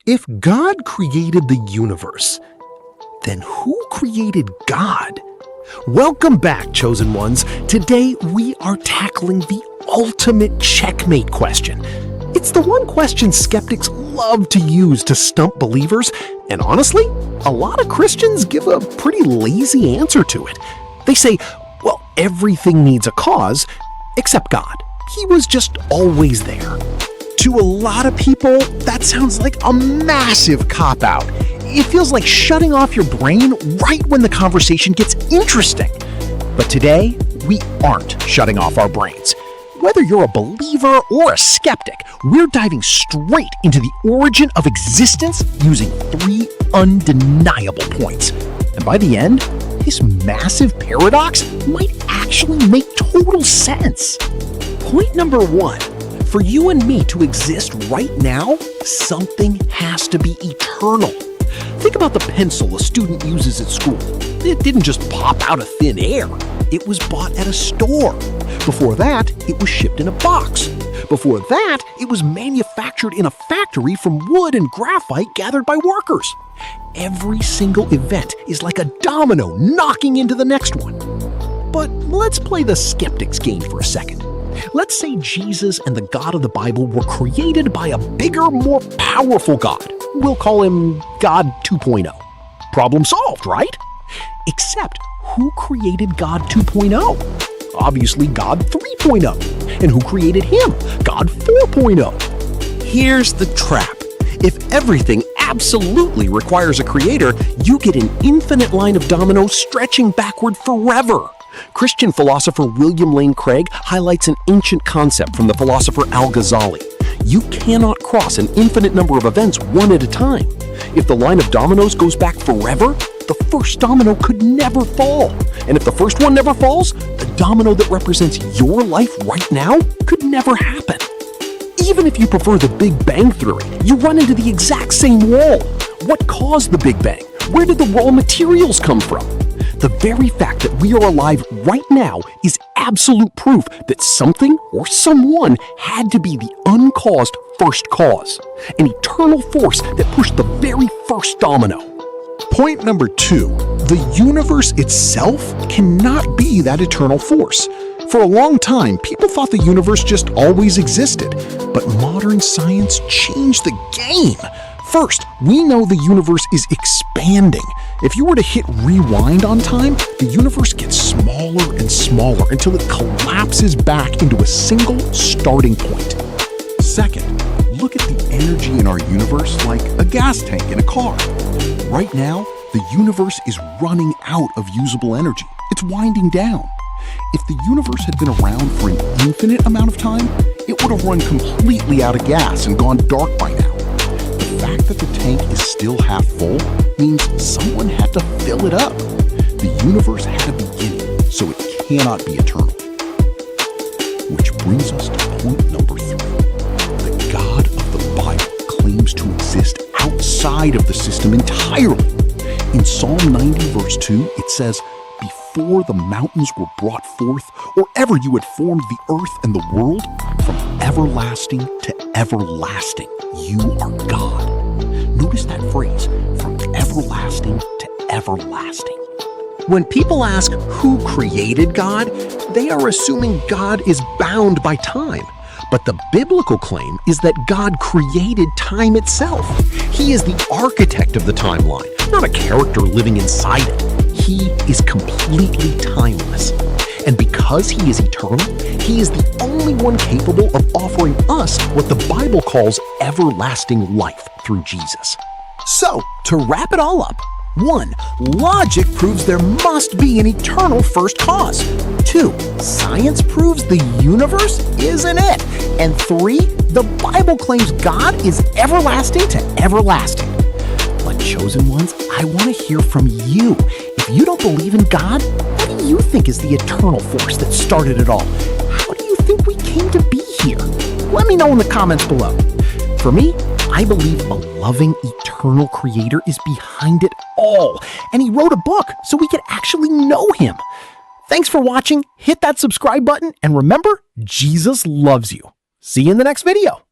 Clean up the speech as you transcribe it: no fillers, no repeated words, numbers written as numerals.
If God created the universe, then who created God? Welcome back, chosen ones. Today we are tackling the ultimate checkmate question. It's the one question skeptics love to use to stump believers, and honestly, a lot of Christians give a pretty lazy answer to it. They say, well, everything needs a cause, except God. He was just always there. To a lot of people, that sounds like a massive cop-out. It feels like shutting off your brain right when the conversation gets interesting. But today, we aren't shutting off our brains. Whether you're a believer or a skeptic, we're diving straight into the origin of existence using 3 undeniable points. And by the end, this massive paradox might actually make total sense. Point number 1. For you and me to exist right now, something has to be eternal. Think about the pencil a student uses at school. It didn't just pop out of thin air. It was bought at a store. Before that, it was shipped in a box. Before that, it was manufactured in a factory from wood and graphite gathered by workers. Every single event is like a domino knocking into the next one. But let's play the skeptic's game for a second. Let's say Jesus and the God of the Bible were created by a bigger, more powerful God. We'll call him God 2.0. Problem solved, right? Except, who created God 2.0? Obviously God 3.0. And who created him? God 4.0. Here's the trap. If everything absolutely requires a creator, you get an infinite line of dominoes stretching backward forever. Christian philosopher William Lane Craig highlights an ancient concept from the philosopher Al-Ghazali. You cannot cross an infinite number of events one at a time. If the line of dominoes goes back forever, the first domino could never fall. And if the first one never falls, the domino that represents your life right now could never happen. Even if you prefer the Big Bang theory, you run into the exact same wall. What caused the Big Bang? Where did the raw materials come from? The very fact that we are alive right now is absolute proof that something or someone had to be the uncaused first cause, an eternal force that pushed the very first domino. Point number 2, the universe itself cannot be that eternal force. For a long time, people thought the universe just always existed, but modern science changed the game. First, we know the universe is expanding. If you were to hit rewind on time, the universe gets smaller and smaller until it collapses back into a single starting point. Second, look at the energy in our universe like a gas tank in a car. Right now, the universe is running out of usable energy. It's winding down. If the universe had been around for an infinite amount of time, it would have run completely out of gas and gone dark by now. The fact that the tank is still half full means someone had to fill it up. The universe had a beginning, so it cannot be eternal. Which brings us to point number 3. The God of the Bible claims to exist outside of the system entirely. In Psalm 90 verse 2, it says, "Before the mountains were brought forth, or ever you had formed the earth and the world, from everlasting to everlasting, you are God." Notice that phrase, from everlasting to everlasting. When people ask who created God, they are assuming God is bound by time. But the biblical claim is that God created time itself. He is the architect of the timeline, not a character living inside it. He is completely timeless. And because he is eternal, he is the only one capable of offering us what the Bible calls everlasting life through Jesus. So, to wrap it all up, 1. Logic proves there must be an eternal first cause. 2. Science proves the universe isn't it. And 3. The Bible claims God is everlasting to everlasting. But chosen ones, I want to hear from you. If you don't believe in God, what do you think is the eternal force that started it all? How do you think we came to be here? Let me know in the comments below. For me, I believe a loving, eternal creator is behind it all, and he wrote a book so we could actually know him. Thanks for watching, hit that subscribe button, and remember, Jesus loves you. See you in the next video.